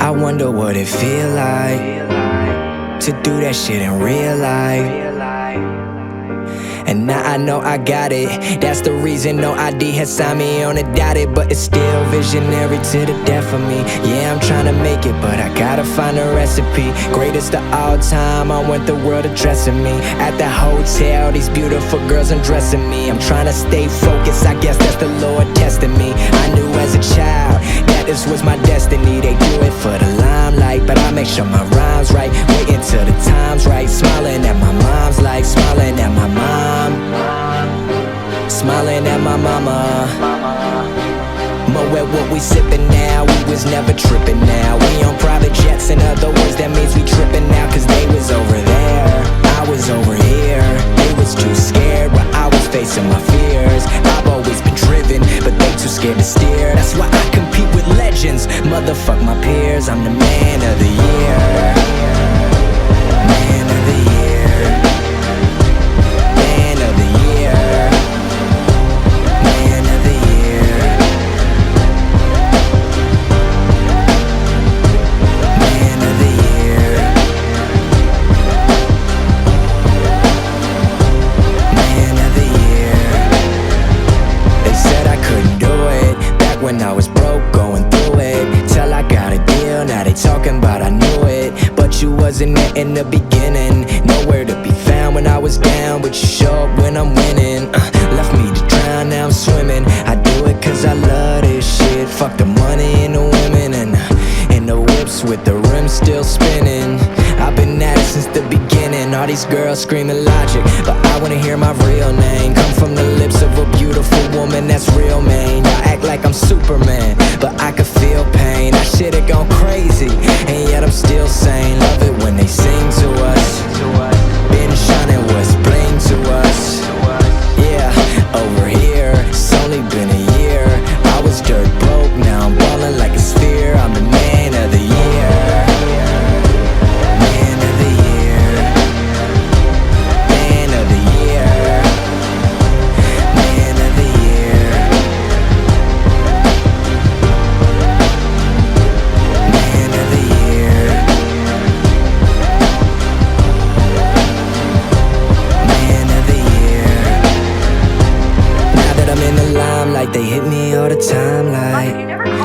I wonder what it feel like to do that shit in real life. And now I know I got it. That's the reason no ID has signed me on a dotted. But it's still visionary to the death of me. Yeah, I'm trying to make it, but I gotta find a recipe. Greatest of all time, I want the world addressing me. At the hotel, these beautiful girls undressing me. I'm trying to stay focused, I guess that's the Lord testing me. I knew as a child that this was my destiny. They do it for the limelight, but I make sure my rhyme's right. Waiting till the time's right. Smiling at my mom's like smiling at my mom. Smiling at my mama. Mo at what we sippin' now, we was never trippin' now. We on private jets, in other words, that means we trippin' now. Cause they was over there, I was over here. They was too scared, but I was facing my fears. I've always been driven, but they too scared to steer. That's why I compete with legends, motherfuck my peers. I'm the man of the year. Man of the year. Man of the year. Man of the year. Man of the year. Man of the year. They said I couldn't do it back when I was wasn't there in the beginning. Nowhere to be found when I was down, but you show up when I'm winning. Left me to drown, now I'm swimming. I do it cause I love this shit. Fuck the money and the women, and the whips with the rims still spinning. I've been at it since the beginning. All these girls screaming logic, but I wanna hear my real name come from the lips of a beautiful woman that's real, man. Y'all act like I'm Superman, but I can feel pain. I should've gone crazy, and yet I'm still sane. Love it when they sing to us. Been shining what's bling to us. Yeah, over here, it's only been a year. I was dirt broke, now I'm ballin' like a sphere. I'm the man of the year. Man of the year. Man of the year. Man of the year. Man of the year. Man of the year. Now that I'm in the limelight, they hit me all the time like,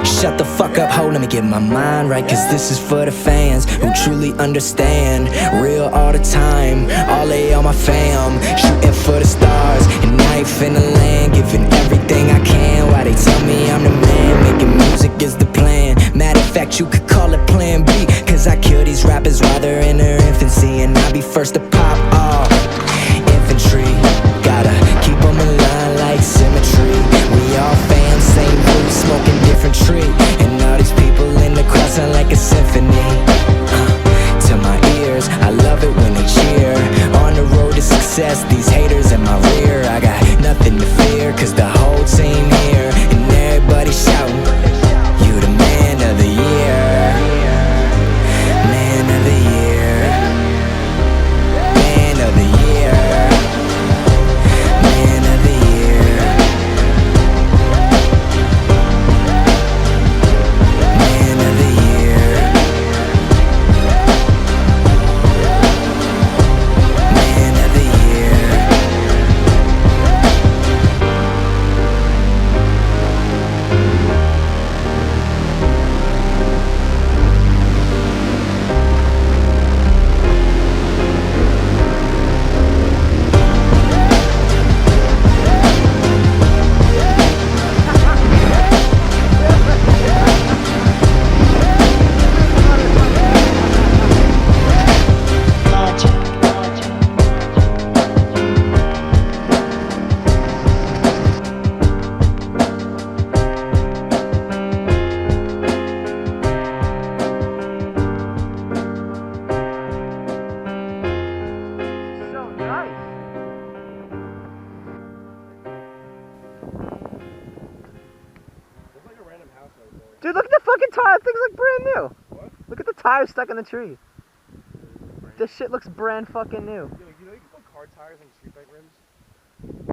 shut the fuck up, ho, let me get my mind right. Cause this is for the fans who truly understand. Real all the time, all A on my fam. Shooting for the stars, and I ain't finna land. Giving everything I can, while they tell me I'm the man. Making music is the plan. Matter of fact, you could call it plan B. Cause I kill these rappers while they're in their infancy, and I'll be first to pop off. Infantry, gotta keep them in line like symmetry. We all fam, same group, smoking different tree. And all these people in the crowd sound like a symphony. To my ears, I love it when they cheer. On the road to success, these haters in my rear. I got nothing to fear, cause the whole team here. And everybody shouting, you the man of the year. Man of the year. Man of the year. Man of the year. Man of the year. Man of the year. So nice. Looks like a random house over there. Dude, look at the fucking tire. Things look brand new. What? Look at the tires stuck in the tree. This shit looks brand fucking new. Yo, you know you can put car tires on street bike rims?